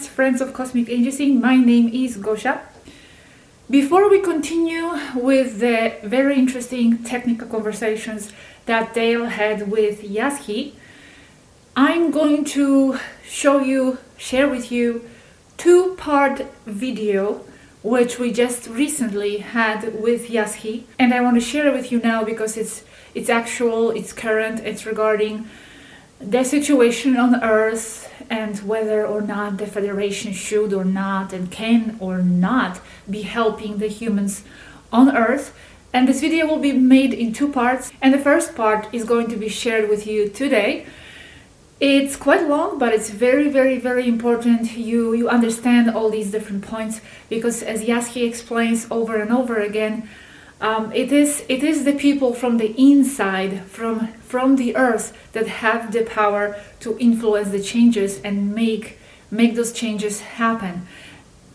friends of Cosmic Agency. My name is Gosha. Before we continue with the very interesting technical conversations that Dale had with Yazhi, I'm going to share with you two-part video which we just recently had with Yazhi, and I want to share it with you now because it's actual, it's current, it's regarding the situation on Earth and whether or not the Federation should or not and can or not be helping the humans on Earth. And this video will be made in two parts, and the first part is going to be shared with you today. It's quite long, but it's very, very, very important you understand all these different points, because as Yazhi explains over and over again, it is the people from the inside, from the Earth, that have the power to influence the changes and make those changes happen.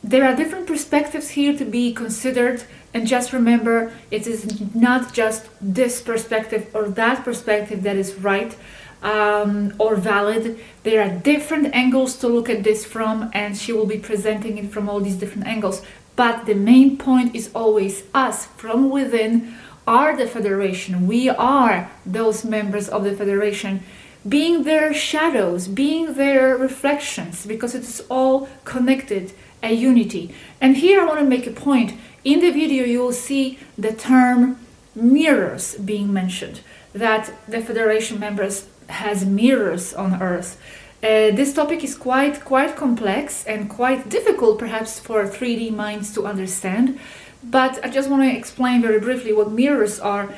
There are different perspectives here to be considered, and just remember, it is not just this perspective or that perspective that is right or valid. There are different angles to look at this from, and she will be presenting it from all these different angles. But the main point is always us from within are the Federation. We are those members of the Federation, being their shadows, being their reflections, because it is all connected, a unity. And here I want to make a point. In the video you will see the term mirrors being mentioned, that the Federation members has mirrors on Earth. This topic is quite complex and quite difficult perhaps for 3D minds to understand, but I just want to explain very briefly what mirrors are.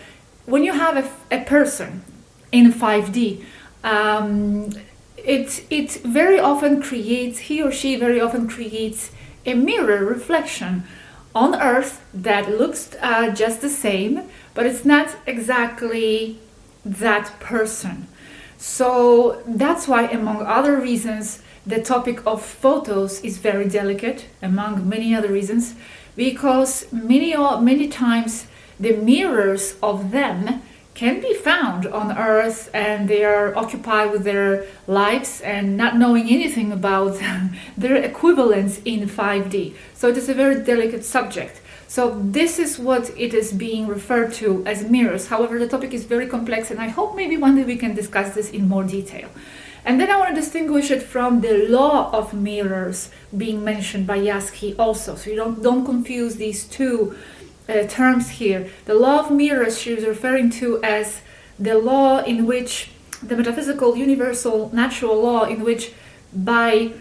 When you have a person in 5D, it very often creates, he or she very often creates a mirror reflection on Earth that looks just the same, but it's not exactly that person. So that's why, among other reasons, the topic of photos is very delicate, among many other reasons, because many times the mirrors of them can be found on Earth, and they are occupied with their lives and not knowing anything about their equivalents in 5D. So it is a very delicate subject. So this is what it is being referred to as mirrors. However, the topic is very complex, and I hope maybe one day we can discuss this in more detail. And then I want to distinguish it from the law of mirrors being mentioned by Yazhi also. So you don't confuse these two terms here. The law of mirrors she is referring to as the law in which, the metaphysical, universal, natural law in which, by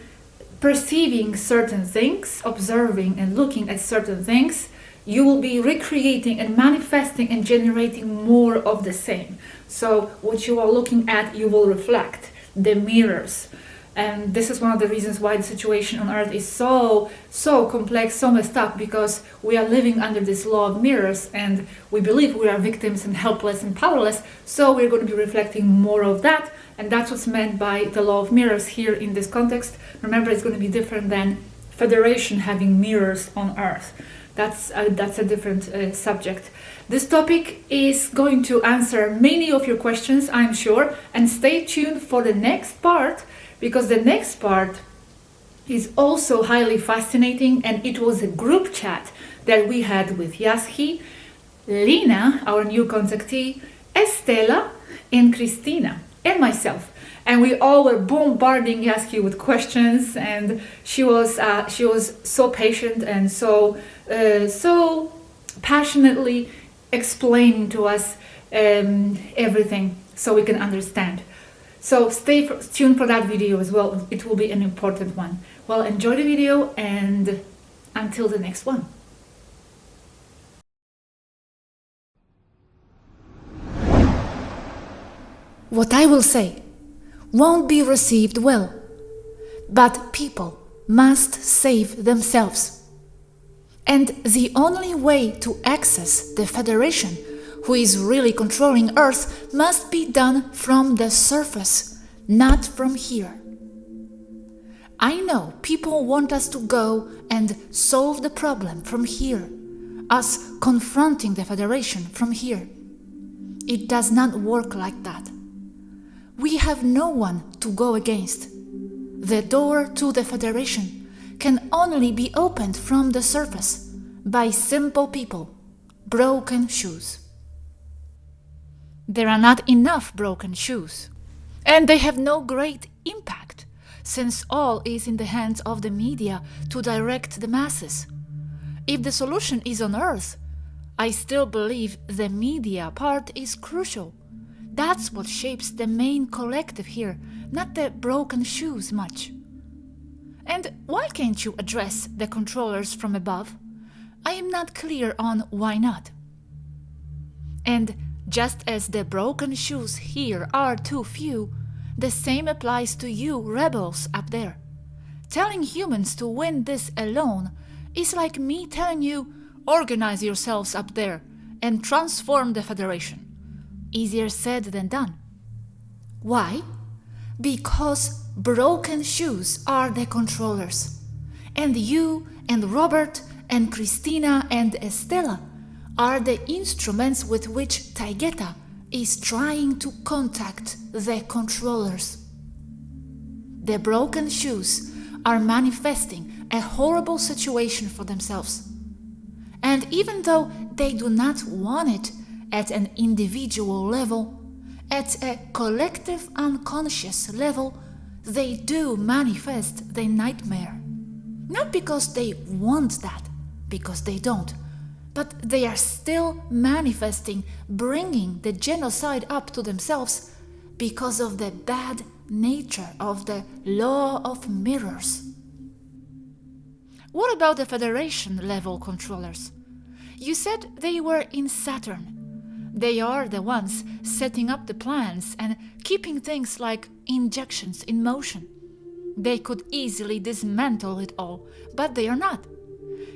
perceiving certain things, observing and looking at certain things, you will be recreating and manifesting and generating more of the same. So what you are looking at, you will reflect, the mirrors. And this is one of the reasons why the situation on Earth is so complex, so messed up, because we are living under this law of mirrors, and we believe we are victims and helpless and powerless, so we're going to be reflecting more of that, and that's what's meant by the law of mirrors here in this context. Remember, it's going to be different than Federation having mirrors on Earth. That's a different subject. This topic is going to answer many of your questions, I'm sure, and stay tuned for the next part, because the next part is also highly fascinating, and it was a group chat that we had with Yazhi, Lina, our new contactee, Estela, and Christina, and myself. And we all were bombarding Yazhi with questions, and she was so patient and so passionately explaining to us everything so we can understand. So stay tuned for that video as well. It will be an important one. Well, enjoy the video, and until the next one. What I will say won't be received well, but people must save themselves. And the only way to access the Federation, who is really controlling Earth, must be done from the surface, not from here. I know people want us to go and solve the problem from here, us confronting the Federation from here. It does not work like that. We have no one to go against. The door to the Federation can only be opened from the surface by simple people, broken shoes. There are not enough broken shoes, and they have no great impact, since all is in the hands of the media to direct the masses. If the solution is on Earth, I still believe the media part is crucial. That's what shapes the main collective here, not the broken shoes much. And why can't you address the controllers from above? I am not clear on why not. And just as the broken shoes here are too few, the same applies to you rebels up there. Telling humans to win this alone is like me telling you, organize yourselves up there and transform the Federation. Easier said than done. Why? Because broken shoes are the controllers. And you and Robert and Christina and Estella are the instruments with which Taygeta is trying to contact the controllers. The broken shoes are manifesting a horrible situation for themselves. And even though they do not want it at an individual level, at a collective unconscious level, they do manifest the nightmare. Not because they want that, because they don't, but they are still manifesting, bringing the genocide up to themselves because of the bad nature of the law of mirrors. What about the Federation level controllers? You said they were in Saturn. They are the ones setting up the plans and keeping things like injections in motion. They could easily dismantle it all, but they are not.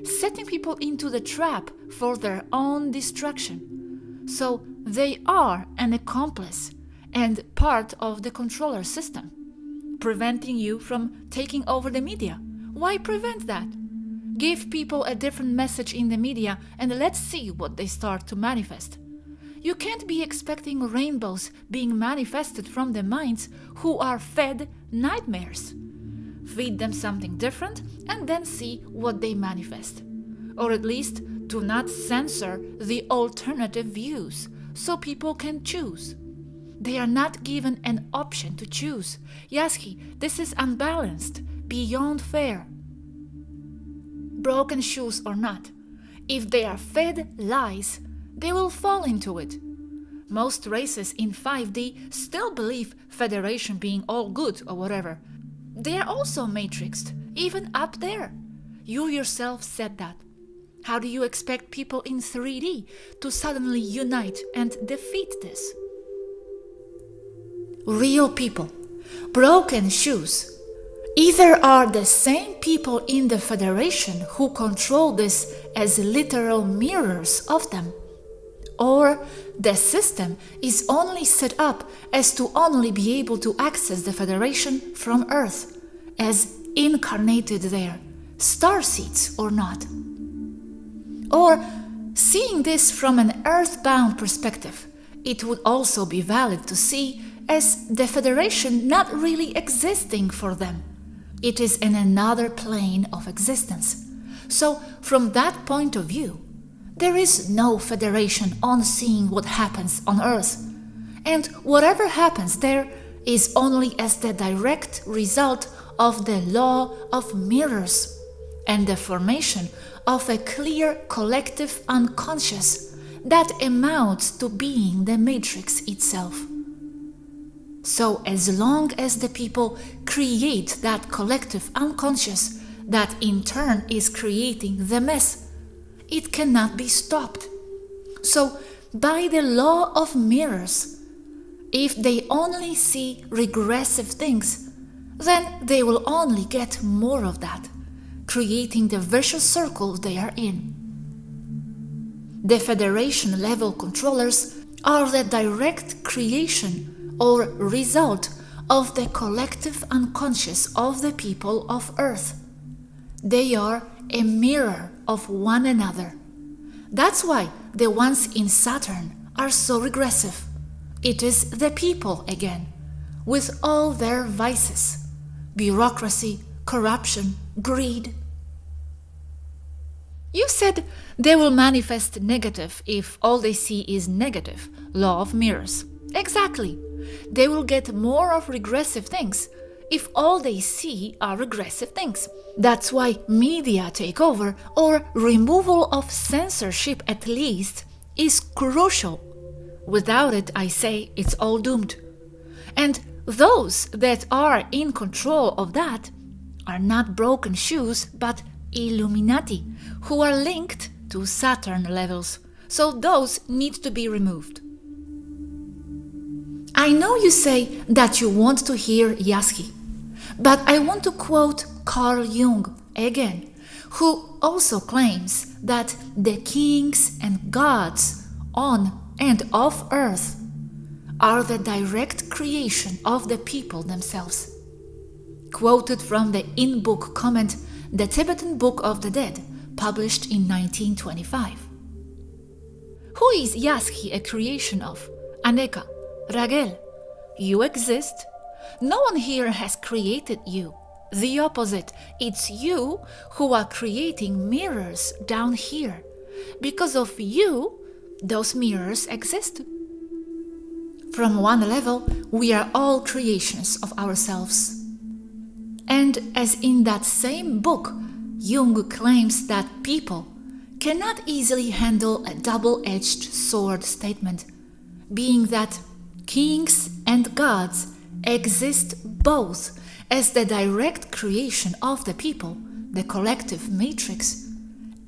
Setting people into the trap for their own destruction. So they are an accomplice and part of the controller system, preventing you from taking over the media. Why prevent that? Give people a different message in the media and let's see what they start to manifest. You can't be expecting rainbows being manifested from the minds who are fed nightmares. Feed them something different and then see what they manifest. Or at least do not censor the alternative views so people can choose. They are not given an option to choose. Yazhi, this is unbalanced, beyond fair. Broken shoes or not, if they are fed lies, they will fall into it. Most races in 5D still believe Federation being all good or whatever. They are also matrixed, even up there. You yourself said that. How do you expect people in 3D to suddenly unite and defeat this? Real people, broken shoes, either are the same people in the Federation who control this as literal mirrors of them, or the system is only set up as to only be able to access the Federation from Earth, as incarnated there, starseeds or not. Or, seeing this from an earthbound perspective, it would also be valid to see as the Federation not really existing for them. It is in another plane of existence. So, from that point of view, there is no Federation on seeing what happens on Earth. And whatever happens there is only as the direct result of the law of mirrors and the formation of a clear collective unconscious that amounts to being the matrix itself. So as long as the people create that collective unconscious that in turn is creating the mess, it cannot be stopped. So by the law of mirrors, if they only see regressive things, then they will only get more of that, creating the vicious circle they are in. The Federation level controllers are the direct creation or result of the collective unconscious of the people of Earth. They are a mirror of one another. That's why the ones in Saturn are so regressive. It is the people again, with all their vices. bureaucracy, corruption, greed. You said they will manifest negative if all they see is negative. Law of mirrors. Exactly. They will get more of regressive things if all they see are regressive things. That's why media takeover or removal of censorship at least is crucial. Without it, I say, it's all doomed. And those that are in control of that are not broken shoes but Illuminati, who are linked to Saturn levels. So those need to be removed. I know you say that you want to hear Yazhi, but I want to quote Carl Jung again, who also claims that the kings and gods on and off Earth are the direct creation of the people themselves. Quoted from the in-book comment, The Tibetan Book of the Dead, published in 1925. Who is Yazhi a creation of? Aneka, Ragel. You exist. No one here has created you. The opposite, it's you who are creating mirrors down here. Because of you, those mirrors exist. From one level, we are all creations of ourselves. And as in that same book, Jung claims that people cannot easily handle a double-edged sword statement, being that kings and gods exist both as the direct creation of the people, the collective matrix,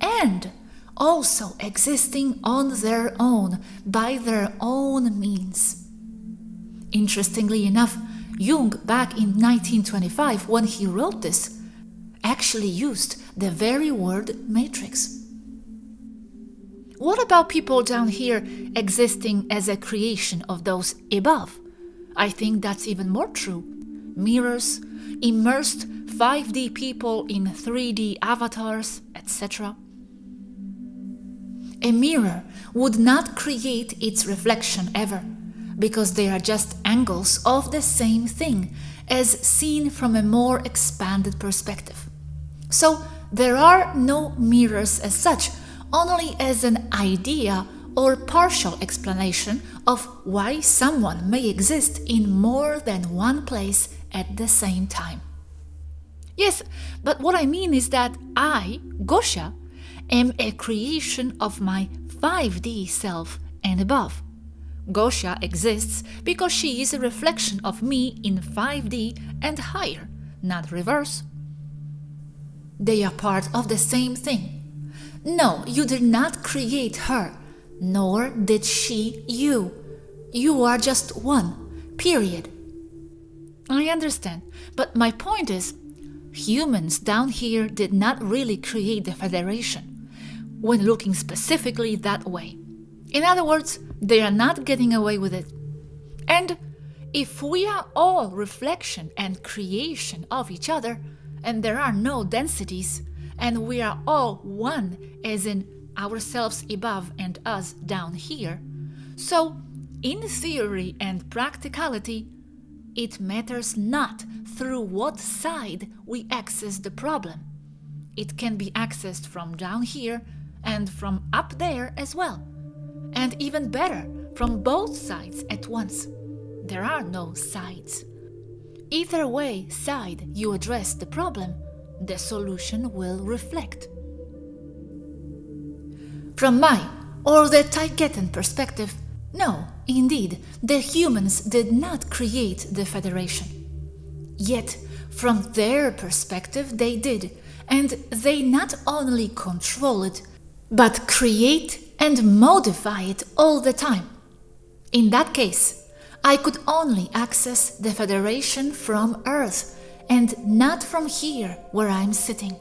and also existing on their own, by their own means. Interestingly enough, Jung, back in 1925, when he wrote this, actually used the very word matrix. What about people down here existing as a creation of those above? I think that's even more true. Mirrors, immersed 5D people in 3D avatars, etc. A mirror would not create its reflection ever, because they are just angles of the same thing, as seen from a more expanded perspective. So there are no mirrors as such, only as an idea or partial explanation of why someone may exist in more than one place at the same time. Yes, but what I mean is that I, Gosha, am a creation of my 5D self and above. Gosha exists because she is a reflection of me in 5D and higher, not reverse. They are part of the same thing. No, you did not create her, nor did she you. You are just one, period. I understand, but my point is, humans down here did not really create the Federation, when looking specifically that way. In other words, they are not getting away with it. And if we are all reflection and creation of each other, and there are no densities, and we are all one, as in ourselves above and us down here, so in theory and practicality, it matters not through what side we access the problem. It can be accessed from down here and from up there as well. And even better, from both sides at once. There are no sides. Either way side you address the problem, the solution will reflect. From my, or the Taiketan perspective, no, indeed, the humans did not create the Federation. Yet, from their perspective they did, and they not only control it, but create and modify it all the time. In that case, I could only access the Federation from Earth and not from here where I'm sitting.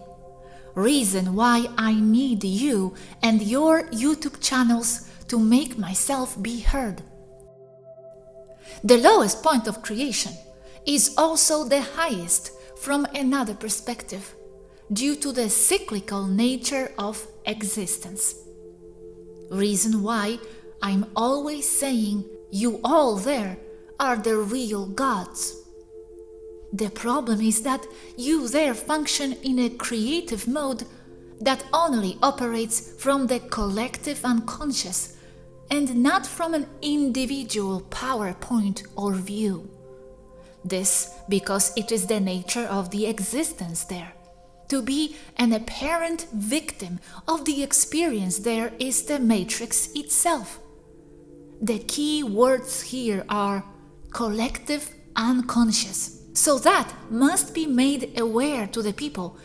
Reason why I need you and your YouTube channels to make myself be heard. The lowest point of creation is also the highest from another perspective, due to the cyclical nature of existence. Reason why I'm always saying you all there are the real gods. The problem is that you there function in a creative mode that only operates from the collective unconscious and not from an individual power point or view. This because it is the nature of the existence there. To be an apparent victim of the experience there is the matrix itself. The key words here are collective unconscious. So that must be made aware to the people,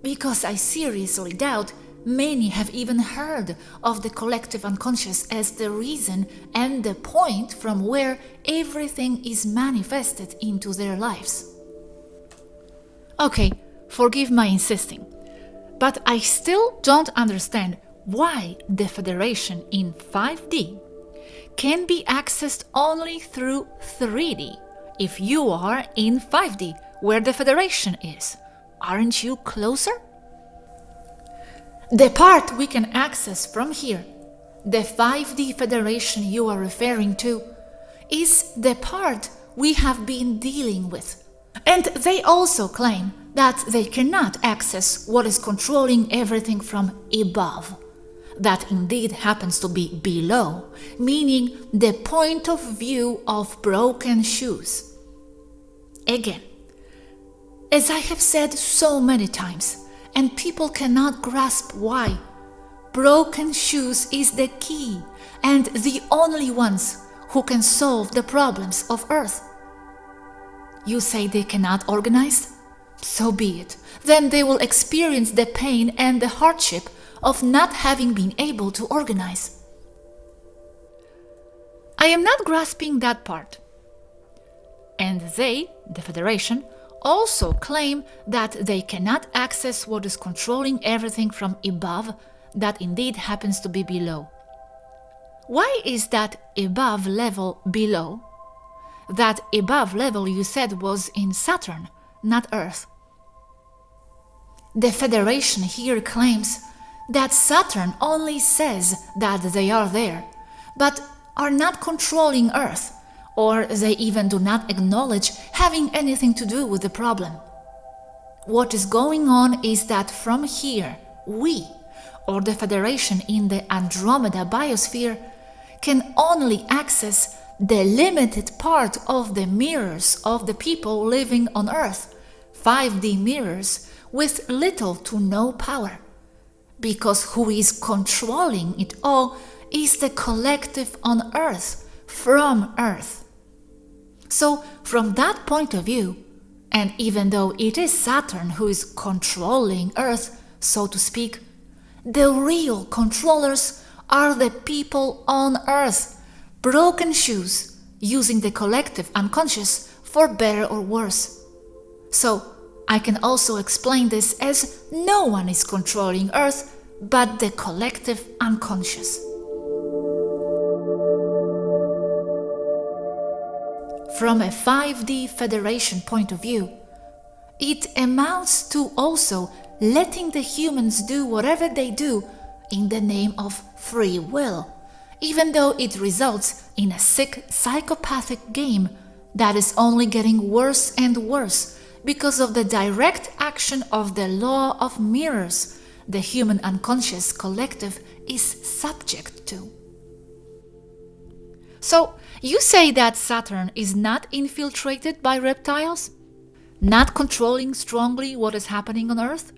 because I seriously doubt many have even heard of the collective unconscious as the reason and the point from where everything is manifested into their lives. Okay, forgive my insisting, but I still don't understand why the Federation in 5D can be accessed only through 3D. If you are in 5D, where the Federation is, aren't you closer? The part we can access from here, the 5D Federation you are referring to, is the part we have been dealing with. And they also claim that they cannot access what is controlling everything from above. That indeed happens to be below, meaning the point of view of broken shoes. Again, as I have said so many times, and people cannot grasp why, broken shoes is the key and the only ones who can solve the problems of Earth. You say they cannot organize? So be it. Then they will experience the pain and the hardship of not having been able to organize. I am not grasping that part. And they, the Federation, also claim that they cannot access what is controlling everything from above, that indeed happens to be below. Why is that above level below? That above level you said was in Saturn, not Earth. The Federation here claims that Saturn only says that they are there, but are not controlling Earth, or they even do not acknowledge having anything to do with the problem. What is going on is that from here, we, or the Federation in the Andromeda biosphere, can only access the limited part of the mirrors of the people living on Earth, 5D mirrors, with little to no power. Because who is controlling it all is the collective on Earth, from Earth. So, from that point of view, and even though it is Saturn who is controlling Earth, so to speak, the real controllers are the people on Earth, broken shoes, using the collective unconscious for better or worse. So, I can also explain this as no one is controlling Earth but the collective unconscious. From a 5D Federation point of view, it amounts to also letting the humans do whatever they do in the name of free will, even though it results in a sick psychopathic game that is only getting worse and worse because of the direct action of the law of mirrors the human unconscious collective is subject to. So, you say that Saturn is not infiltrated by reptiles? Not controlling strongly what is happening on Earth?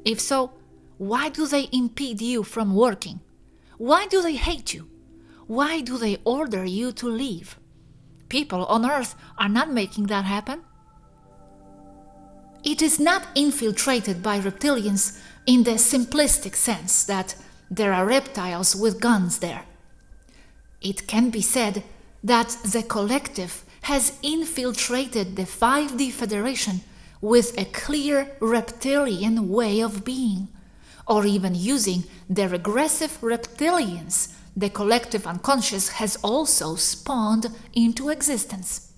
If so, why do they impede you from working? Why do they hate you? Why do they order you to leave? People on Earth are not making that happen. It is not infiltrated by reptilians in the simplistic sense that there are reptiles with guns there. It can be said that the collective has infiltrated the 5D Federation with a clear reptilian way of being, or even using the regressive reptilians the collective unconscious has also spawned into existence.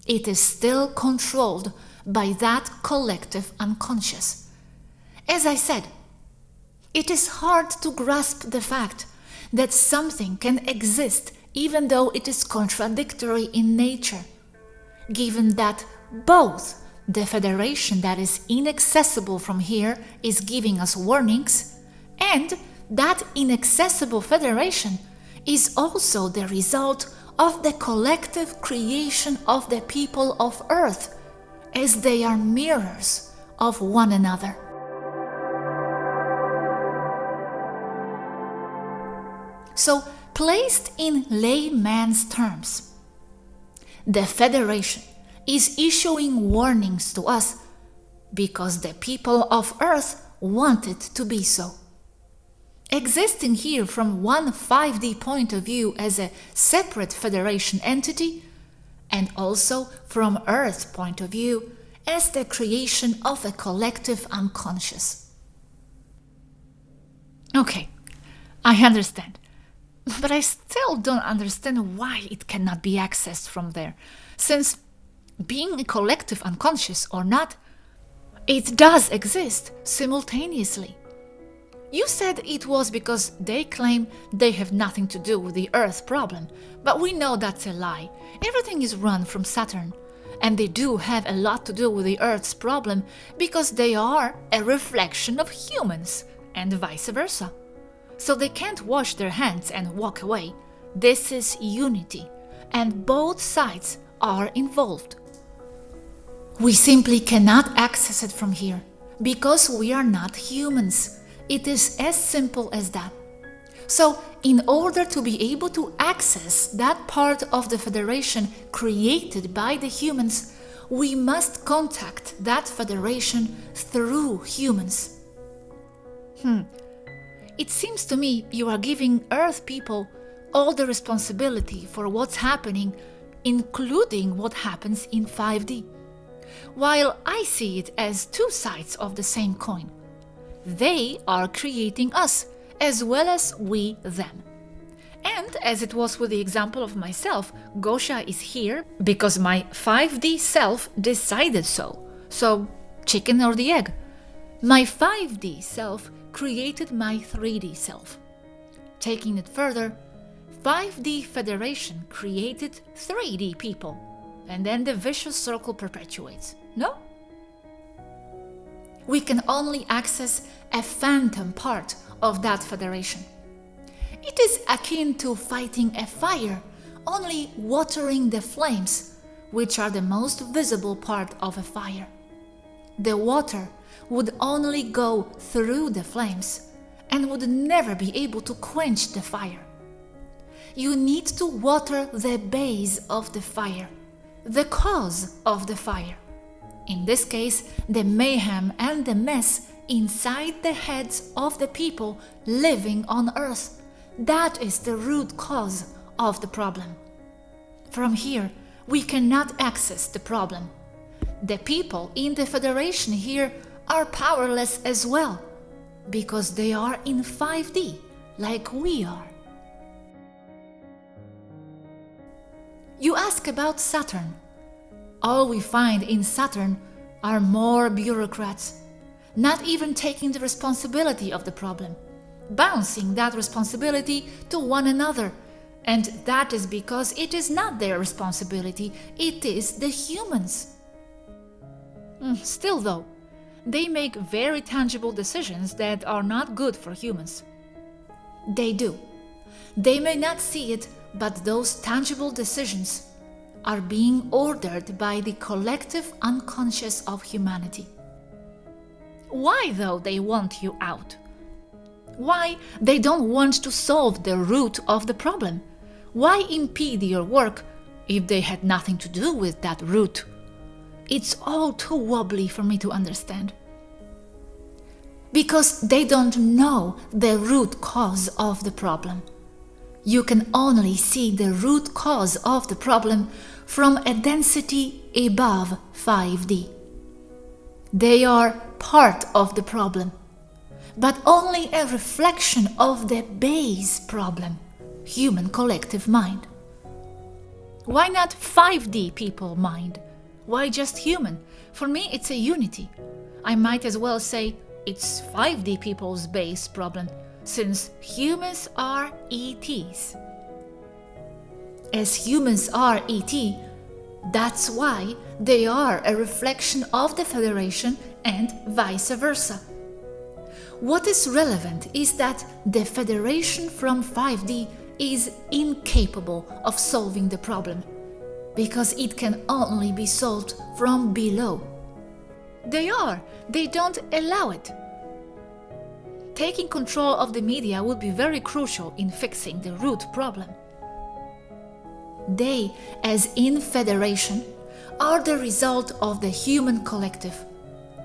It is still controlled by that collective unconscious. As I said, it is hard to grasp the fact that something can exist even though it is contradictory in nature, given that both the Federation that is inaccessible from here is giving us warnings, and that inaccessible Federation is also the result of the collective creation of the people of Earth, as they are mirrors of one another. So, placed in layman's terms, the Federation is issuing warnings to us because the people of Earth want it to be so. Existing here from one 5D point of view as a separate Federation entity, and also from Earth's point of view as the creation of a collective unconscious. Okay, I understand. But I still don't understand why it cannot be accessed from there, since being a collective unconscious or not, it does exist simultaneously. You said it was because they claim they have nothing to do with the Earth problem, but we know that's a lie. Everything is run from Saturn, and they do have a lot to do with the Earth's problem because they are a reflection of humans, and vice versa. So they can't wash their hands and walk away. This is unity, and both sides are involved. We simply cannot access it from here because we are not humans. It is as simple as that. So, in order to be able to access that part of the Federation created by the humans, we must contact that Federation through humans. It seems to me you are giving Earth people all the responsibility for what's happening, including what happens in 5D. While I see it as two sides of the same coin. They are creating us, as well as we them. And as it was with the example of myself, Gosha is here because my 5D self decided so. So, chicken or the egg? My 5D self created my 3D self. Taking it further, 5D Federation created 3D people, and then the vicious circle perpetuates, no? We can only access a phantom part of that Federation. It is akin to fighting a fire, only watering the flames, which are the most visible part of a fire. The water would only go through the flames and would never be able to quench the fire. You need to water the base of the fire, the cause of the fire. In this case, the mayhem and the mess inside the heads of the people living on Earth. That is the root cause of the problem. From here, we cannot access the problem. The people in the Federation here are powerless as well, because they are in 5D, like we are. You ask about Saturn. All we find in Saturn are more bureaucrats, not even taking the responsibility of the problem, bouncing that responsibility to one another. And that is because it is not their responsibility, it is the humans. Still though, they make very tangible decisions that are not good for humans. They do. They may not see it, but those tangible decisions are being ordered by the collective unconscious of humanity. Why, though, they want you out? Why they don't want to solve the root of the problem? Why impede your work if they had nothing to do with that root? It's all too wobbly for me to understand. Because they don't know the root cause of the problem. You can only see the root cause of the problem from a density above 5D. They are part of the problem, but only a reflection of the base problem, human collective mind. Why not 5D people mind? Why just human? For me, it's a unity. I might as well say it's 5D people's base problem, since humans are ETs. As humans are ET, That's why they are a reflection of the Federation and vice versa. What is relevant is that the Federation from 5D is incapable of solving the problem, because it can only be solved from below. They don't allow it. Taking control of the media would be very crucial in fixing the root problem. They, as in Federation, are the result of the human collective.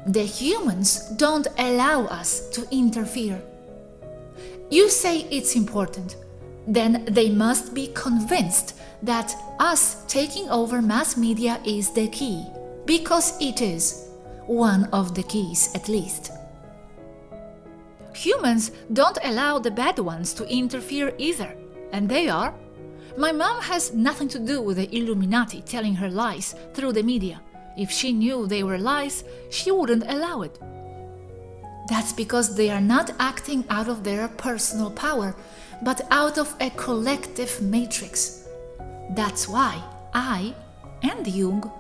The humans don't allow us to interfere. You say it's important, then they must be convinced that us taking over mass media is the key, because it is one of the keys at least. Humans don't allow the bad ones to interfere either, and they are. My mom has nothing to do with the Illuminati telling her lies through the media. If she knew they were lies, she wouldn't allow it. That's because they are not acting out of their personal power, but out of a collective matrix. That's why I and Jung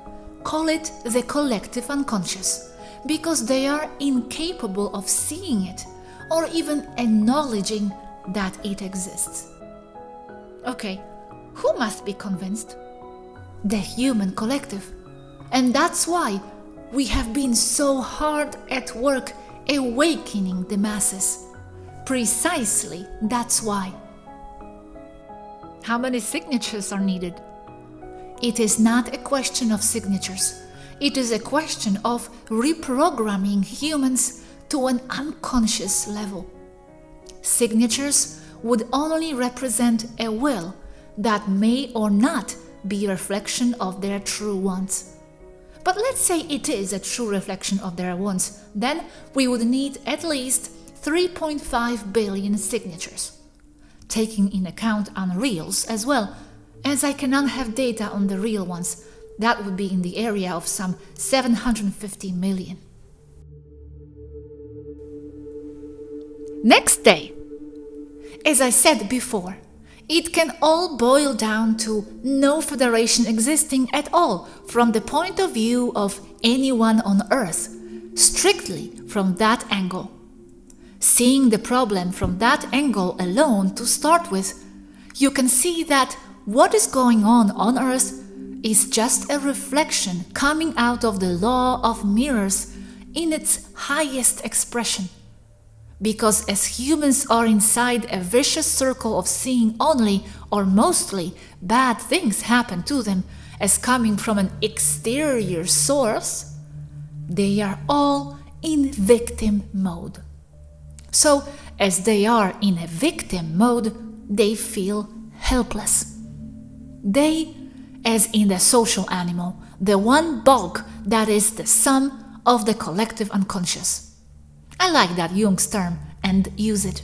call it the collective unconscious, because they are incapable of seeing it or even acknowledging that it exists. Okay, who must be convinced? The human collective. And that's why we have been so hard at work awakening the masses. Precisely that's why. How many signatures are needed? It is not a question of signatures. It is a question of reprogramming humans to an unconscious level. Signatures would only represent a will that may or not be a reflection of their true wants. But let's say it is a true reflection of their wants, then we would need at least 3.5 billion signatures, taking in account unreals as well, as I cannot have data on the real ones. That would be in the area of some 750 million. Next day. As I said before, it can all boil down to no federation existing at all from the point of view of anyone on Earth, strictly from that angle. Seeing the problem from that angle alone to start with, you can see that what is going on Earth is just a reflection coming out of the law of mirrors in its highest expression. Because as humans are inside a vicious circle of seeing only or mostly bad things happen to them as coming from an exterior source, they are all in victim mode. So, as they are in a victim mode, they feel helpless. They, as in the social animal, the one bulk that is the sum of the collective unconscious. I like that Jung's term and use it.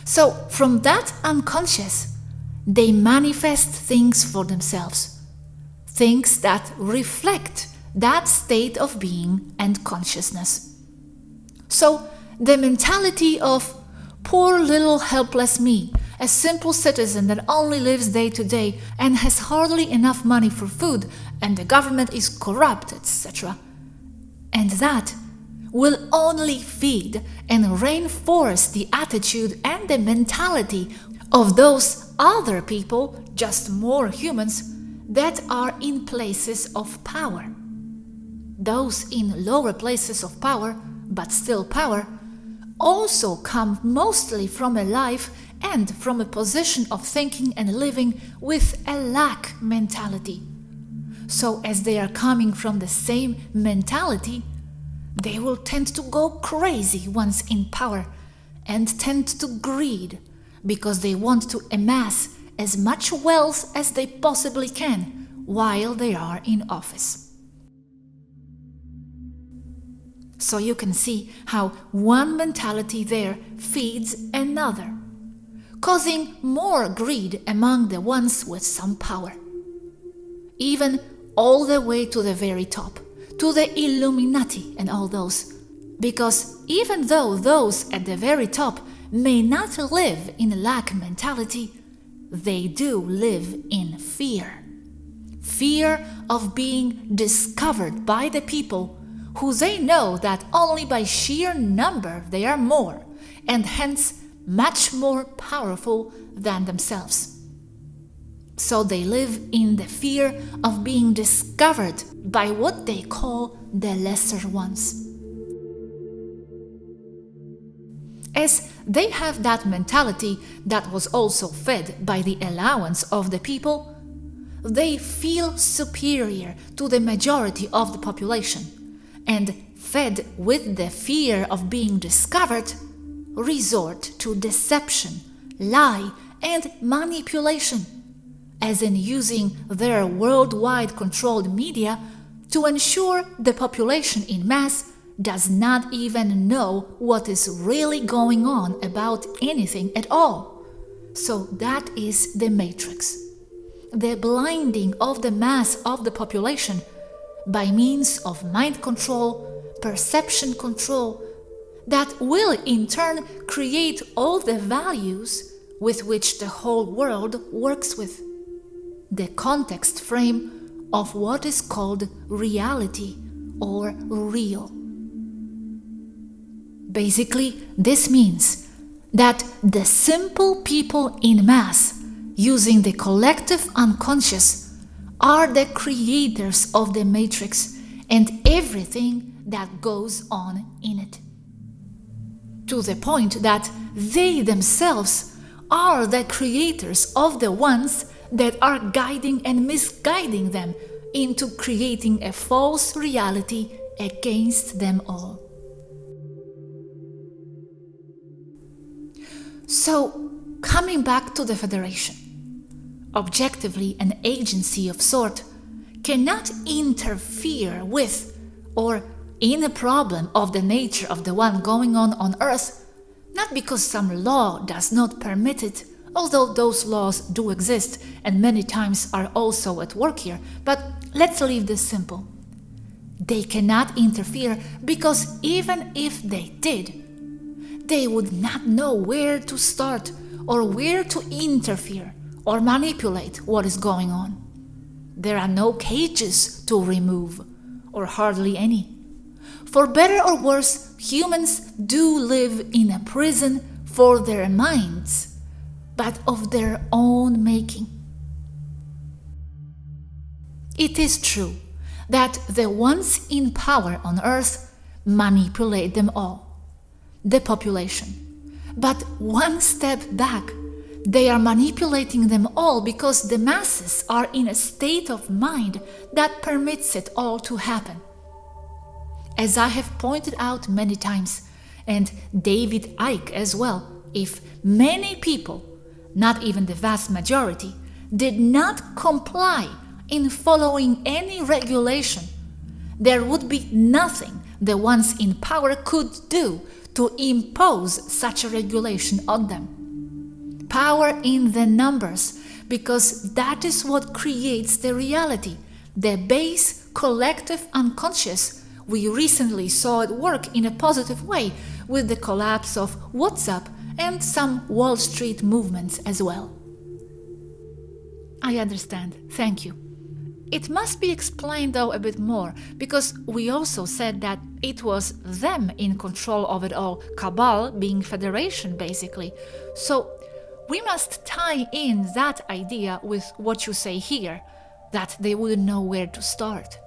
So, from that unconscious, they manifest things for themselves, things that reflect that state of being and consciousness. So, the mentality of poor little helpless me, a simple citizen that only lives day to day and has hardly enough money for food, and the government is corrupt, etc. And that will only feed and reinforce the attitude and the mentality of those other people, just more humans, that are in places of power. Those in lower places of power, but still power, also come mostly from a life and from a position of thinking and living with a lack mentality. So as they are coming from the same mentality, they will tend to go crazy once in power and tend to greed because they want to amass as much wealth as they possibly can while they are in office. So you can see how one mentality there feeds another, causing more greed among the ones with some power. Even all the way to the very top, to the Illuminati and all those. Because even though those at the very top may not live in lack mentality, they do live in fear. fear of being discovered by the people who they know that only by sheer number they are more, and hence much more powerful than themselves. So they live in the fear of being discovered by what they call the lesser ones. As they have that mentality that was also fed by the allowance of the people, they feel superior to the majority of the population, and fed with the fear of being discovered, resort to deception, lie, and manipulation, as in using their worldwide controlled media to ensure the population in mass does not even know what is really going on about anything at all. So that is the matrix, the blinding of the mass of the population by means of mind control, perception control, that will in turn create all the values with which the whole world works with, the context frame of what is called reality or real. Basically, this means that the simple people in mass, using the collective unconscious, are the creators of the matrix and everything that goes on in it. To the point that they themselves are the creators of the ones that are guiding and misguiding them into creating a false reality against them all. So, coming back to the Federation, objectively an agency of sort cannot interfere with or in a problem of the nature of the one going on Earth, not because some law does not permit it, although those laws do exist and many times are also at work here, but let's leave this simple. They cannot interfere because even if they did, they would not know where to start or where to interfere or manipulate what is going on. There are no cages to remove, or hardly any. For better or worse, humans do live in a prison for their minds, but of their own making. It is true that the ones in power on Earth manipulate them all, the population. But one step back, they are manipulating them all because the masses are in a state of mind that permits it all to happen. As I have pointed out many times, and David Icke as well, if many people, not even the vast majority, did not comply in following any regulation, there would be nothing the ones in power could do to impose such a regulation on them. Power in the numbers, because that is what creates the reality, the base collective unconscious. We recently saw it work in a positive way with the collapse of WhatsApp and some Wall Street movements as well. I understand. Thank you. It must be explained though a bit more, because we also said that it was them in control of it all, cabal being federation basically. So we must tie in that idea with what you say here, that they wouldn't know where to start.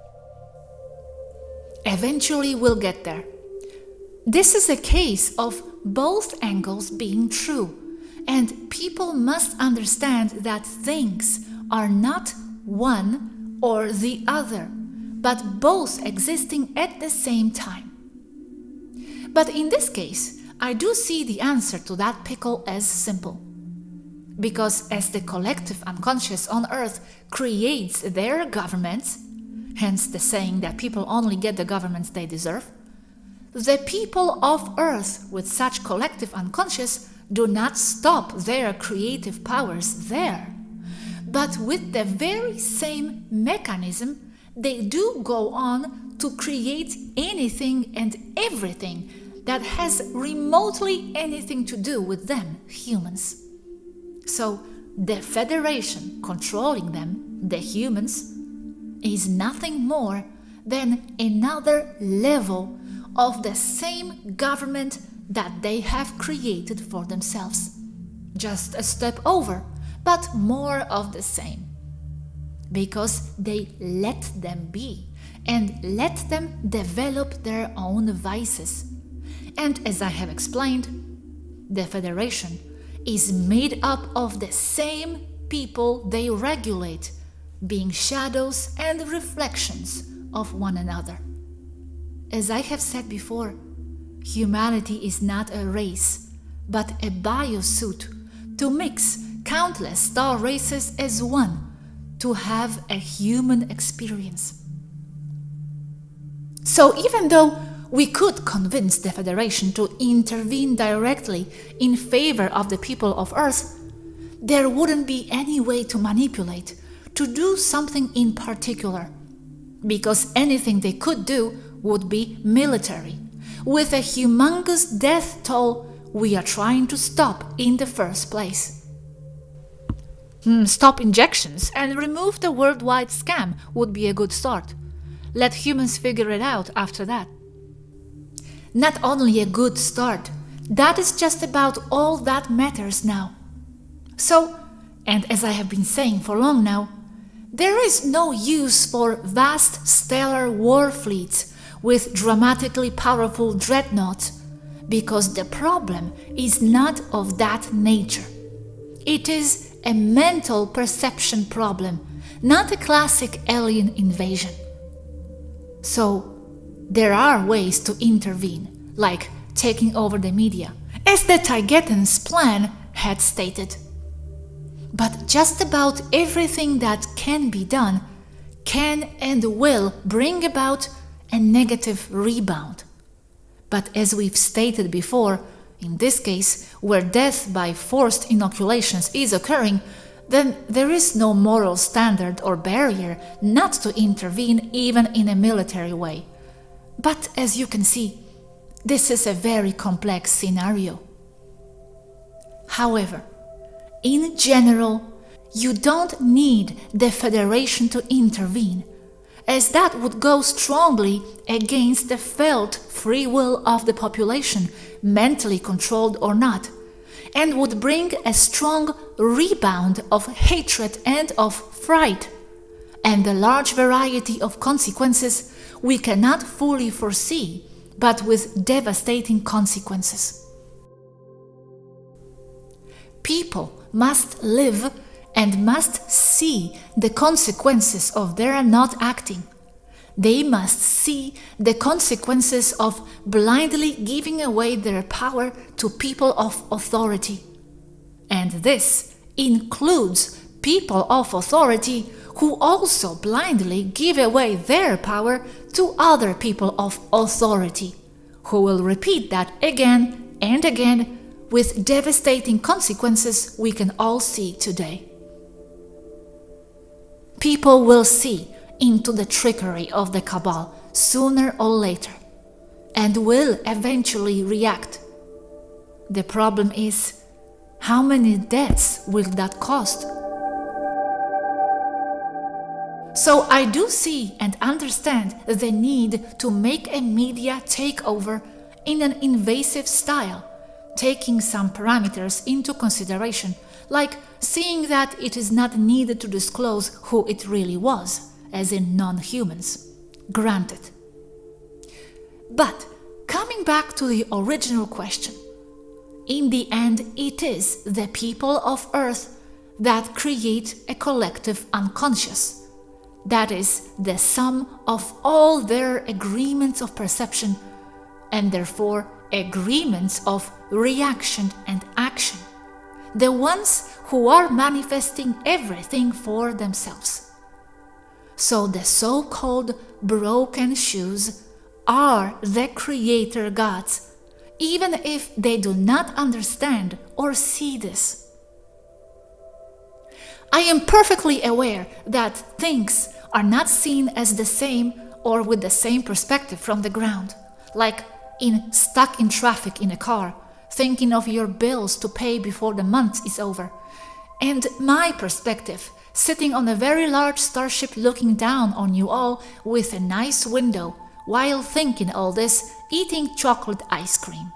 Eventually we'll get there. This is a case of both angles being true, and people must understand that things are not one or the other, but both existing at the same time. But in this case, I do see the answer to that pickle as simple. Because as the collective unconscious on Earth creates their governments, hence the saying that people only get the governments they deserve, the people of Earth with such collective unconscious do not stop their creative powers there. But with the very same mechanism, they do go on to create anything and everything that has remotely anything to do with them, humans. So the Federation controlling them, the humans, is nothing more than another level of the same government that they have created for themselves. Just a step over, but more of the same. Because they let them be and let them develop their own vices. And as I have explained, the Federation is made up of the same people they regulate, being shadows and reflections of one another. As I have said before, humanity is not a race, but a biosuit to mix countless star races as one to have a human experience. So even though we could convince the Federation to intervene directly in favor of the people of Earth, there wouldn't be any way to manipulate, to do something in particular, because anything they could do would be military, with a humongous death toll we are trying to stop in the first place. Stop injections and remove the worldwide scam would be a good start. Let humans figure it out after that. Not only a good start, that is just about all that matters now. So, and as I have been saying for long now, there is no use for vast stellar war fleets with dramatically powerful dreadnoughts, because the problem is not of that nature. It is a mental perception problem, not a classic alien invasion. So, there are ways to intervene, like taking over the media, as the Taigetan's plan had stated. But just about everything that can be done can and will bring about a negative rebound. But as we've stated before, in this case, where death by forced inoculations is occurring, then there is no moral standard or barrier not to intervene even in a military way. But as you can see, this is a very complex scenario. However, in general, you don't need the Federation to intervene, as that would go strongly against the felt free will of the population, mentally controlled or not, and would bring a strong rebound of hatred and of fright, and a large variety of consequences we cannot fully foresee, but with devastating consequences. People must live and must see the consequences of their not acting. They must see the consequences of blindly giving away their power to people of authority. And this includes people of authority who also blindly give away their power to other people of authority, who will repeat that again and again with devastating consequences we can all see today. People will see into the trickery of the cabal sooner or later, and will eventually react. The problem is, how many deaths will that cost? So I do see and understand the need to make a media takeover in an invasive style, taking some parameters into consideration, like seeing that it is not needed to disclose who it really was, as in non-humans. Granted. But coming back to the original question, in the end it is the people of Earth that create a collective unconscious. That is the sum of all their agreements of perception, and therefore agreements of reaction and action, the ones who are manifesting everything for themselves. So the so-called broken shoes are the creator gods, even if they do not understand or see this. I am perfectly aware that things are not seen as the same or with the same perspective from the ground, like stuck in traffic in a car, thinking of your bills to pay before the month is over, And my perspective, sitting on a very large starship looking down on you all with a nice window, while thinking all this, eating chocolate ice cream.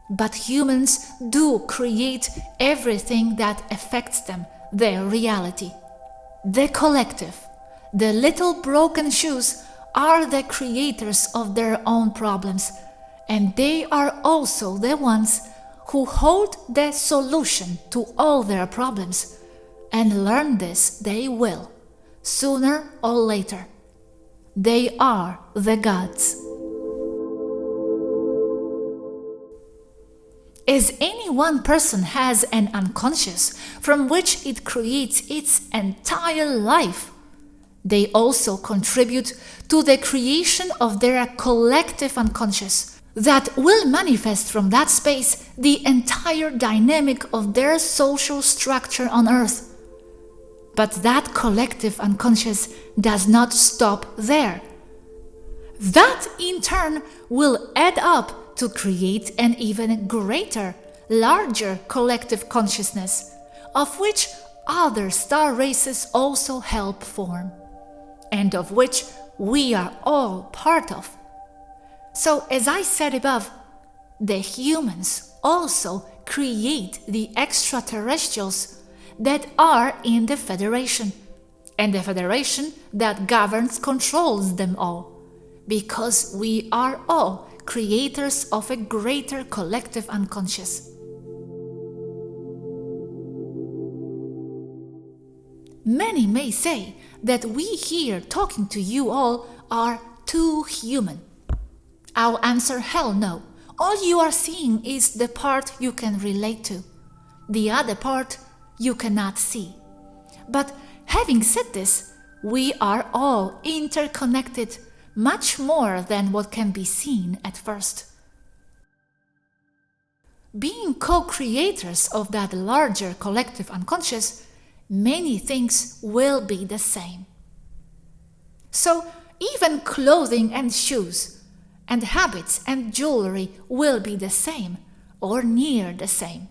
But humans do create everything that affects them, their reality. The collective, the little broken shoes, are the creators of their own problems, and they are also the ones who hold the solution to all their problems, and learn this they will, sooner or later. They are the gods. As any one person has an unconscious from which it creates its entire life, they also contribute to the creation of their collective unconscious that will manifest from that space the entire dynamic of their social structure on Earth. But that collective unconscious does not stop there. That in turn will add up to create an even greater, larger collective consciousness, of which other star races also help form, and of which we are all part of. So, as I said above, the humans also create the extraterrestrials that are in the Federation, and the Federation that governs, controls them all, because we are all creators of a greater collective unconscious. Many may say that we here talking to you all are too human. I'll answer hell no. All you are seeing is the part you can relate to. The other part you cannot see. But having said this, we are all interconnected much more than what can be seen at first. Being co-creators of that larger collective unconscious, many things will be the same. So even clothing and shoes, and habits and jewelry will be the same, or near the same.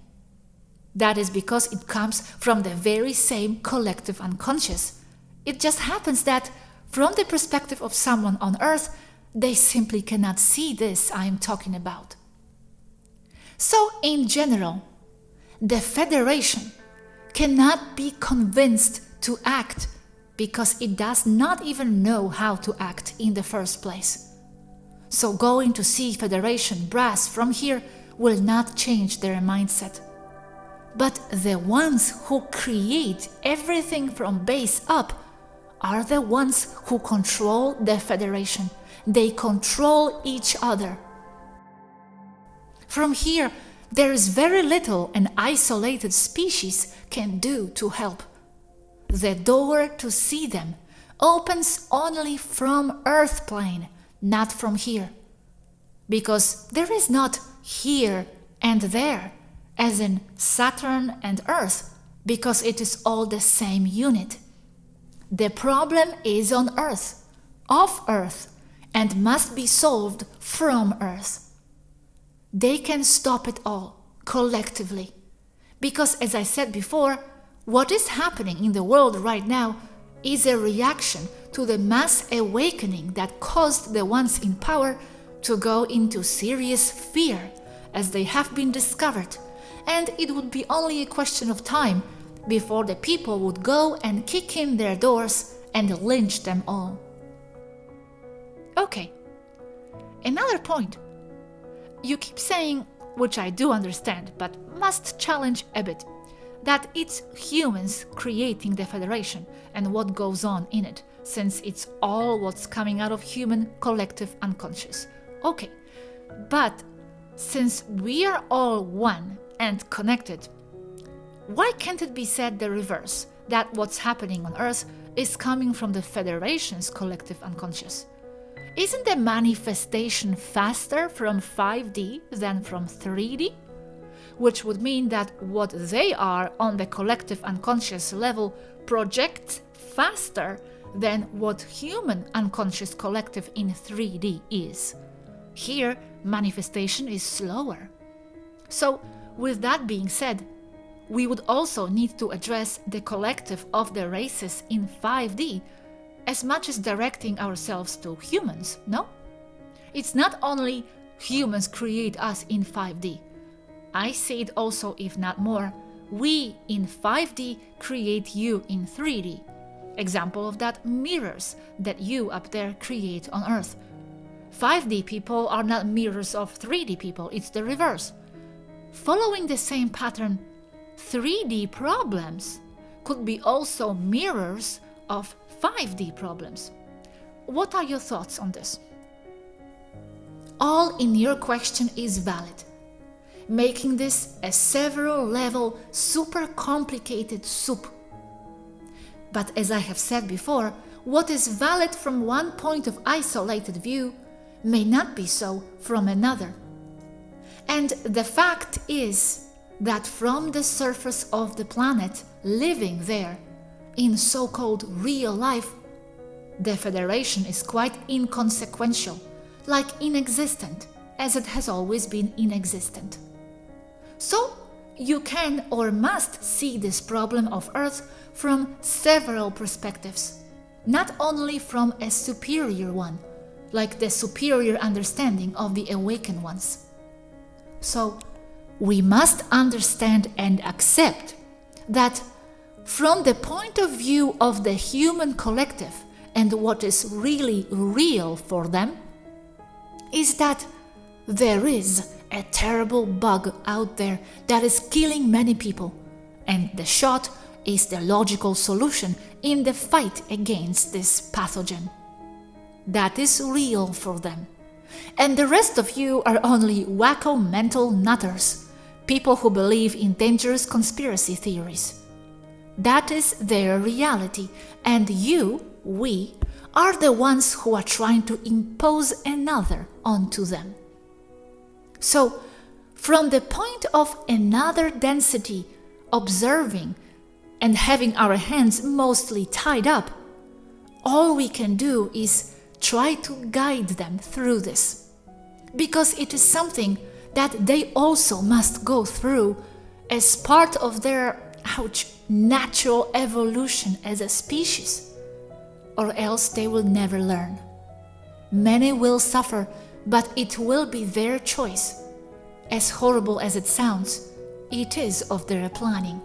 That is because it comes from the very same collective unconscious. It just happens that, from the perspective of someone on Earth, they simply cannot see this I am talking about. So, in general, the Federation cannot be convinced to act because it does not even know how to act in the first place. So going to see Federation brass from here will not change their mindset. But the ones who create everything from base up are the ones who control the Federation. They control each other. From here, there is very little an isolated species can do to help. The door to see them opens only from Earth plane, not from here. Because there is not here and there, as in Saturn and Earth, because it is all the same unit. The problem is on Earth, of Earth, and must be solved from Earth. They can stop it all, collectively. Because, as I said before, what is happening in the world right now is a reaction to the mass awakening that caused the ones in power to go into serious fear, as they have been discovered, and it would be only a question of time before the people would go and kick in their doors and lynch them all. Okay, another point. You keep saying, which I do understand, but must challenge a bit, that it's humans creating the Federation and what goes on in it, since it's all what's coming out of human collective unconscious. Okay, but since we are all one and connected, why can't it be said the reverse, that what's happening on Earth is coming from the Federation's collective unconscious? Isn't the manifestation faster from 5D than from 3D? Which would mean that what they are on the collective unconscious level projects faster than what human unconscious collective in 3D is. Here, manifestation is slower. So, with that being said, we would also need to address the collective of the races in 5D as much as directing ourselves to humans, no? It's not only humans create us in 5D. I say it also, if not more, we in 5D create you in 3D. Example of that, mirrors that you up there create on Earth. 5D people are not mirrors of 3D people, it's the reverse. Following the same pattern, 3D problems could be also mirrors of 5D problems. What are your thoughts on this? All in your question is valid, making this a several level super complicated soup. But as I have said before, what is valid from one point of isolated view may not be so from another. And the fact is that from the surface of the planet, living there, in so-called real life, the Federation is quite inconsequential, like inexistent, as it has always been inexistent. So, you can or must see this problem of Earth from several perspectives, not only from a superior one, like the superior understanding of the awakened ones. So, we must understand and accept that from the point of view of the human collective and what is really real for them, is that there is a terrible bug out there that is killing many people, and the shot is the logical solution in the fight against this pathogen. That is real for them. And the rest of you are only wacko mental nutters, people who believe in dangerous conspiracy theories. That is their reality, and we, are the ones who are trying to impose another onto them. So, from the point of another density, observing and having our hands mostly tied up, all we can do is try to guide them through this, because it is something that they also must go through as part of their natural evolution as a species, or else they will never learn. Many will suffer, but it will be their choice. As horrible as it sounds, it is of their planning.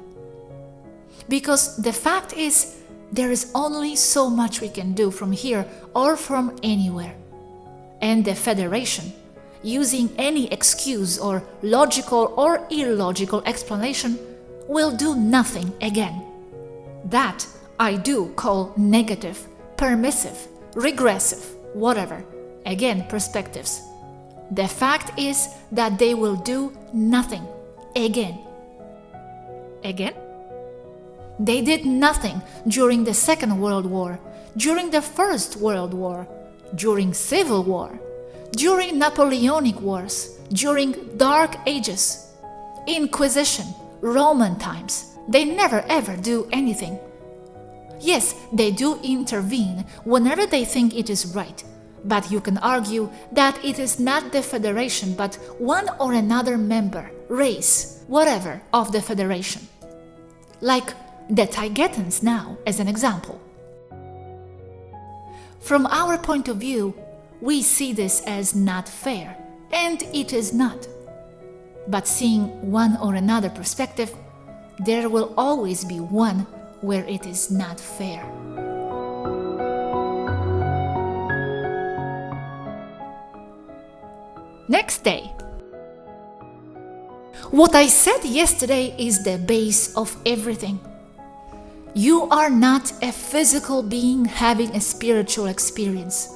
Because the fact is, there is only so much we can do from here or from anywhere. And the Federation, using any excuse or logical or illogical explanation, will do nothing again. That I do call negative, permissive, regressive, whatever. Again, perspectives. The fact is that they will do nothing again. Again? They did nothing during the Second World War, during the First World War, during Civil War, during Napoleonic Wars, during Dark Ages, Inquisition, Roman times. They never ever do anything. Yes, they do intervene whenever they think it is right, but you can argue that it is not the Federation but one or another member, race, whatever, of the Federation. Like the Taigetans now, as an example. From our point of view, we see this as not fair, and it is not. But seeing one or another perspective, there will always be one where it is not fair. Next day. What I said yesterday is the base of everything. You are not a physical being having a spiritual experience.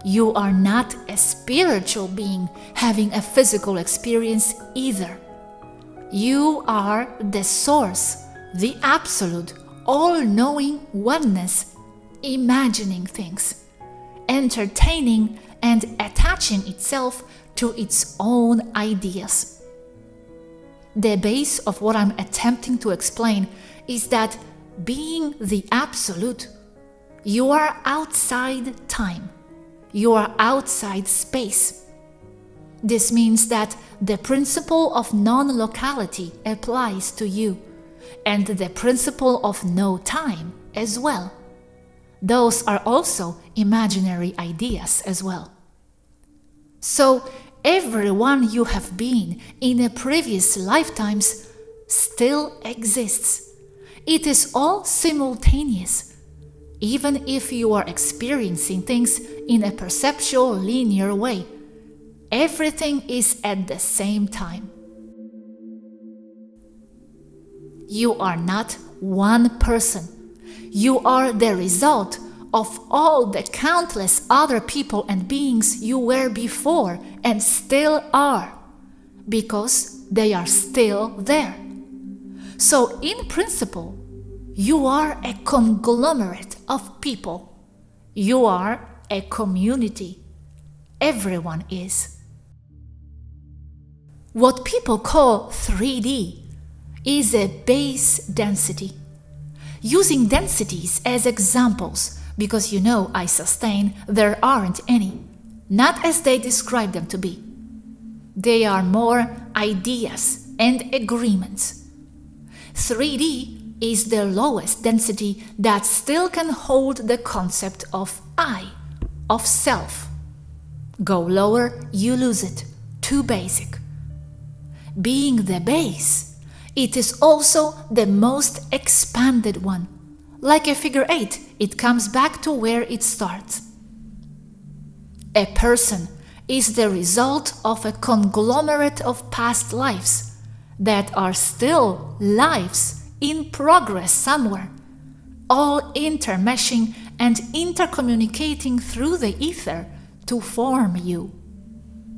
You are not a spiritual being having a physical experience either. You are the source, the absolute, all-knowing oneness, imagining things, entertaining and attaching itself to its own ideas. The base of what I'm attempting to explain is that being the absolute, you are outside time. You are outside space. This means that the principle of non-locality applies to you, and the principle of no time as well. Those are also imaginary ideas as well. So, everyone you have been in a previous lifetimes still exists. It is all simultaneous, even if you are experiencing things in a perceptual linear way. Everything is at the same time. You are not one person. You are the result of all the countless other people and beings you were before and still are, because they are still there. So, in principle, you are a conglomerate of people. You are a community. Everyone is. What people call 3D is a base density. Using densities as examples, because you know I sustain there aren't any, not as they describe them to be. They are more ideas and agreements. 3D is the lowest density that still can hold the concept of I, of self. Go lower, you lose it. Too basic. Being the base, it is also the most expanded one. Like a figure 8, it comes back to where it starts. A person is the result of a conglomerate of past lives that are still lives in progress somewhere, all intermeshing and intercommunicating through the ether to form you.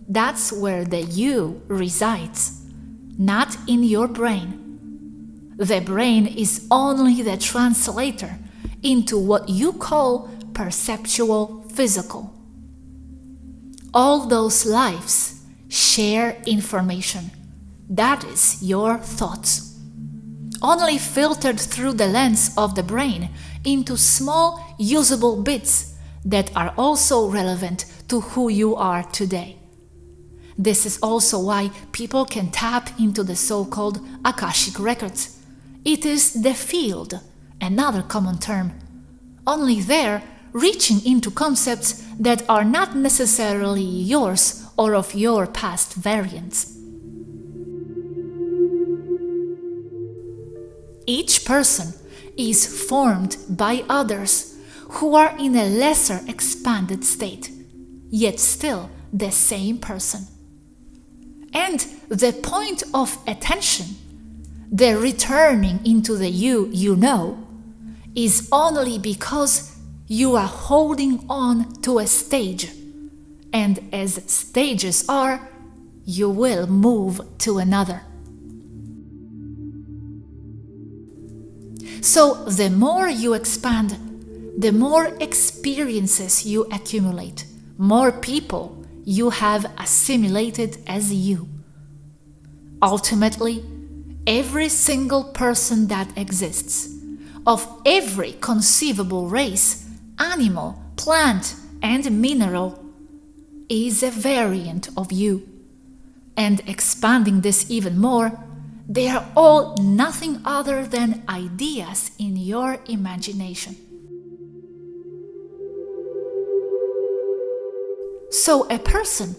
That's where the you resides. Not in your brain. The brain is only the translator into what you call perceptual physical. All those lives share information. That is your thoughts. Only filtered through the lens of the brain into small usable bits that are also relevant to who you are today. This is also why people can tap into the so-called Akashic records. It is the field, another common term. Only there, reaching into concepts that are not necessarily yours or of your past variants. Each person is formed by others who are in a lesser expanded state, yet still the same person. And the point of attention, the returning into the you know, is only because you are holding on to a stage. And as stages are, you will move to another. So the more you expand, the more experiences you accumulate, more people you have assimilated as you. Ultimately, every single person that exists, of every conceivable race, animal, plant, and mineral, is a variant of you. And expanding this even more, they are all nothing other than ideas in your imagination. So a person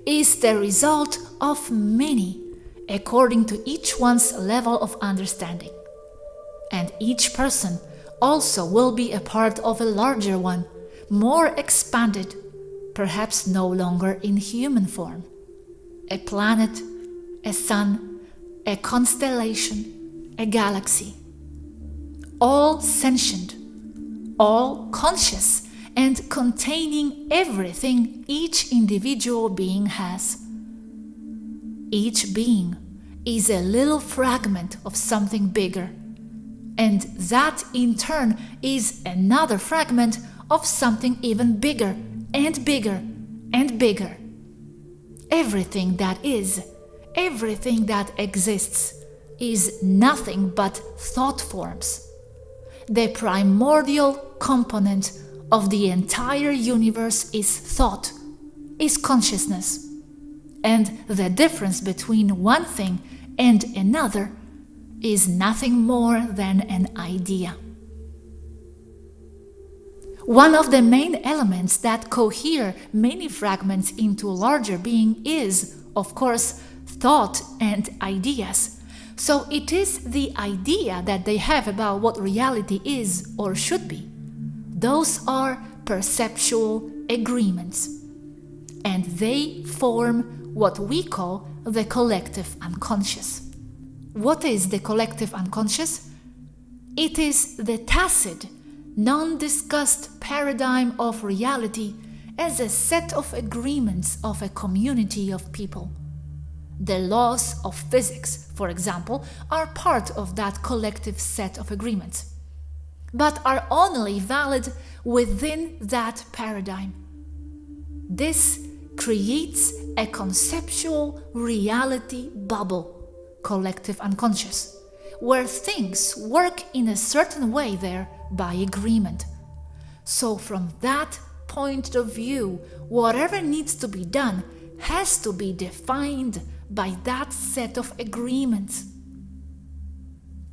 is the result of many, according to each one's level of understanding. And each person also will be a part of a larger one, more expanded, perhaps no longer in human form. A planet, a sun, a constellation, a galaxy. All sentient, all conscious, and containing everything each individual being has. Each being is a little fragment of something bigger, and that in turn is another fragment of something even bigger and bigger and bigger. Everything that is, everything that exists, is nothing but thought forms. The primordial component of the entire universe is thought, is consciousness. And the difference between one thing and another is nothing more than an idea. One of the main elements that cohere many fragments into larger being is, of course, thought and ideas. So it is the idea that they have about what reality is or should be. Those are perceptual agreements. And they form what we call the collective unconscious. What is the collective unconscious? It is the tacit, non-discussed paradigm of reality as a set of agreements of a community of people. The laws of physics, for example, are part of that collective set of agreements, but are only valid within that paradigm. This creates a conceptual reality bubble, collective unconscious, where things work in a certain way there by agreement. So from that point of view, whatever needs to be done has to be defined by that set of agreements.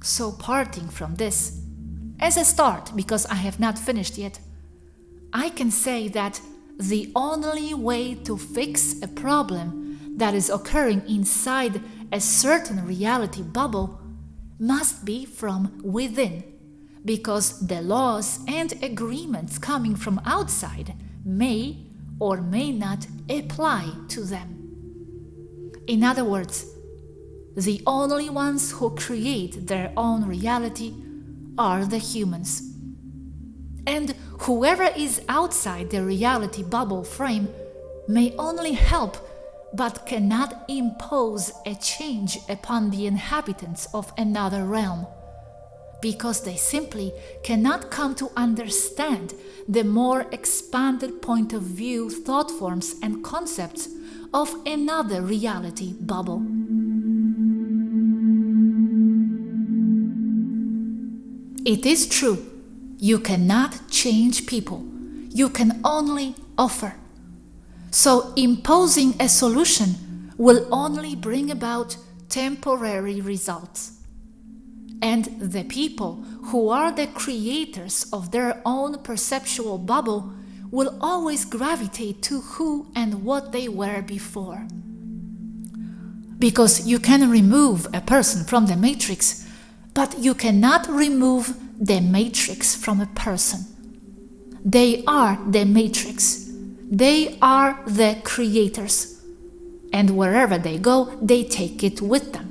So parting from this, as a start, because I have not finished yet, I can say that the only way to fix a problem that is occurring inside a certain reality bubble must be from within, because the laws and agreements coming from outside may or may not apply to them. In other words, the only ones who create their own reality are the humans. And whoever is outside the reality bubble frame may only help but cannot impose a change upon the inhabitants of another realm, because they simply cannot come to understand the more expanded point of view, thought forms and concepts of another reality bubble. It is true, you cannot change people, you can only offer. So imposing a solution will only bring about temporary results. And the people who are the creators of their own perceptual bubble will always gravitate to who and what they were before. Because you can remove a person from the matrix, but you cannot remove the matrix from a person. They are the matrix. They are the creators. And wherever they go, they take it with them.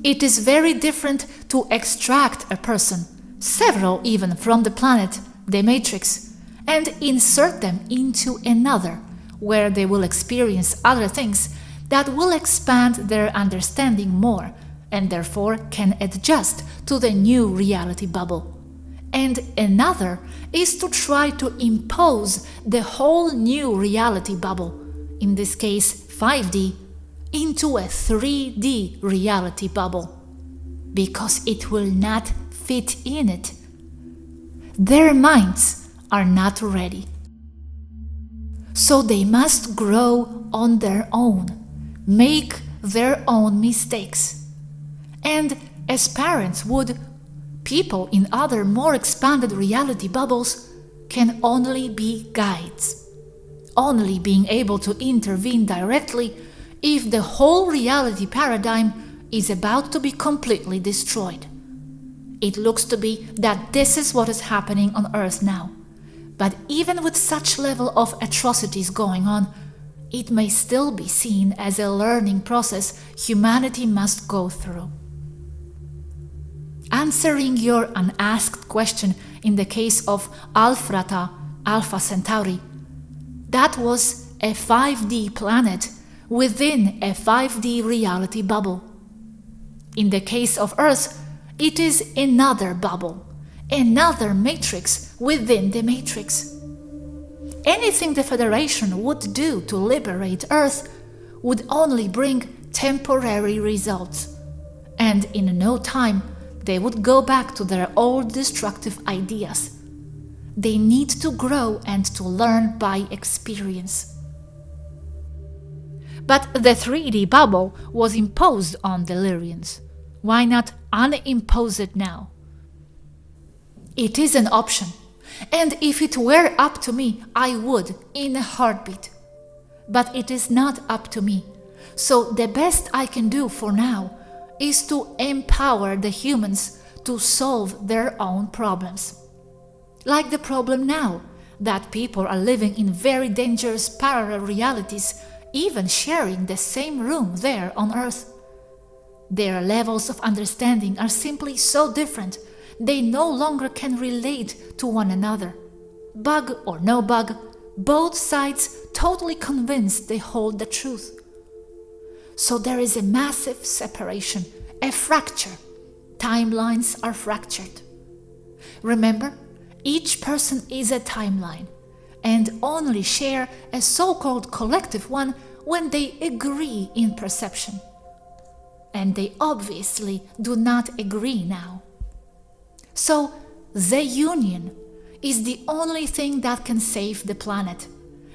It is very different to extract a person, several even, from the planet, the matrix, and insert them into another, where they will experience other things that will expand their understanding more, and therefore can adjust to the new reality bubble. And another is to try to impose the whole new reality bubble, in this case 5D, into a 3D reality bubble, because it will not fit in it. Their minds are not ready. So they must grow on their own, make their own mistakes. And as parents would, people in other more expanded reality bubbles can only be guides, only being able to intervene directly if the whole reality paradigm is about to be completely destroyed. It looks to be that this is what is happening on Earth now. But even with such level of atrocities going on, it may still be seen as a learning process humanity must go through. Answering your unasked question in the case of Alpha Centauri, that was a 5D planet within a 5D reality bubble. In the case of Earth, it is another bubble, another matrix within the matrix. Anything the Federation would do to liberate Earth would only bring temporary results, and in no time they would go back to their old destructive ideas. They need to grow and to learn by experience. But the 3D bubble was imposed on the Lyrians. Why not unimpose it now? It is an option, and if it were up to me, I would, in a heartbeat. But it is not up to me, so the best I can do for now is to empower the humans to solve their own problems. Like the problem now, that people are living in very dangerous parallel realities, even sharing the same room there on Earth. Their levels of understanding are simply so different, they no longer can relate to one another. Bug or no bug, both sides totally convinced they hold the truth. So there is a massive separation, a fracture. Timelines are fractured. Remember, each person is a timeline and only share a so-called collective one when they agree in perception. And they obviously do not agree now. So, the union is the only thing that can save the planet,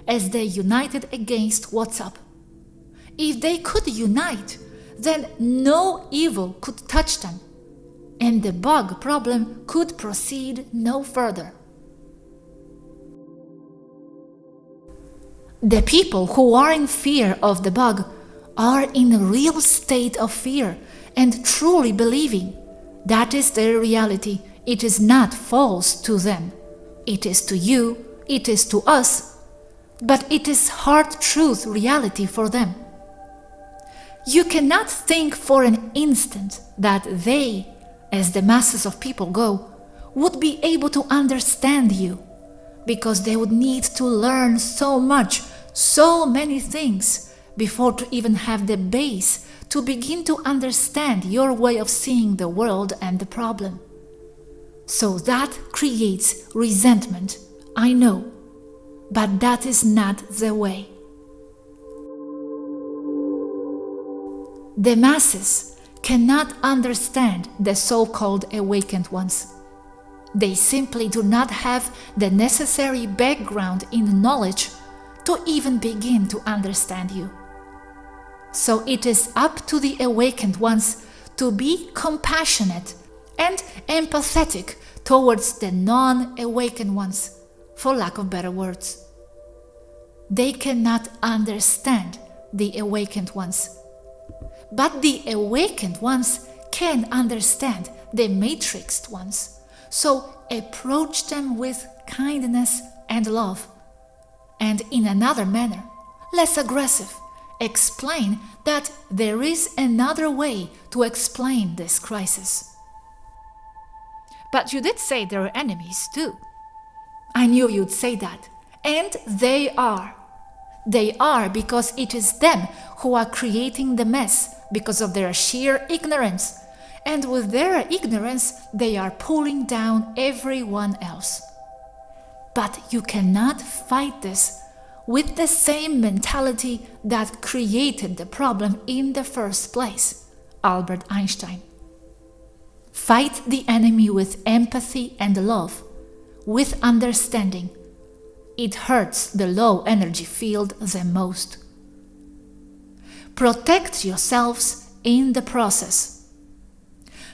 as they united against what's up. If they could unite, then no evil could touch them, and the bug problem could proceed no further. The people who are in fear of the bug are in a real state of fear and truly believing that is their reality. It is not false to them. It is to you, it is to us, but it is hard truth reality for them. You cannot think for an instant that they, as the masses of people go, would be able to understand you, because they would need to learn so much, so many things, before to even have the base to begin to understand your way of seeing the world and the problem. So that creates resentment, I know, but that is not the way. The masses cannot understand the so-called awakened ones. They simply do not have the necessary background in knowledge to even begin to understand you. So it is up to the awakened ones to be compassionate and empathetic towards the non-awakened ones, for lack of better words. They cannot understand the awakened ones, but the awakened ones can understand the matrixed ones. So approach them with kindness and love, and in another manner, less aggressive, explain that there is another way to explain this crisis. But you did say there are enemies too. I knew you'd say that. And they are. They are because it is them who are creating the mess because of their sheer ignorance. And with their ignorance, they are pulling down everyone else. But you cannot fight this with the same mentality that created the problem in the first place, Albert Einstein. Fight the enemy with empathy and love, with understanding. It hurts the low energy field the most. Protect yourselves in the process.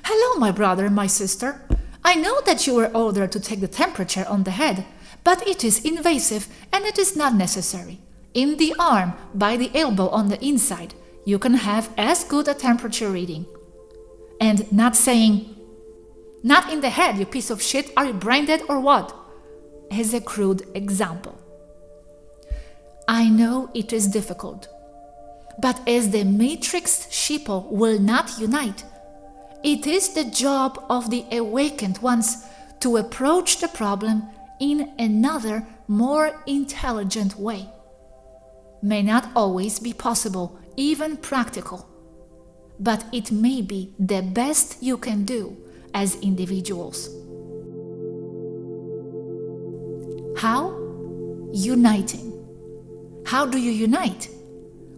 Hello, my brother and my sister. I know that you were ordered to take the temperature on the head, but it is invasive and it is not necessary. In the arm, by the elbow on the inside, you can have as good a temperature reading. And not saying, "Not in the head, you piece of shit, are you brain dead or what?" as a crude example. I know it is difficult, but as the matrixed sheeple will not unite, it is the job of the awakened ones to approach the problem in another, more intelligent way. May not always be possible, even practical, but it may be the best you can do as individuals. How? Uniting. How do you unite?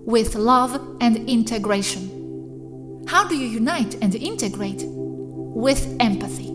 With love and integration. How do you unite and integrate? With empathy.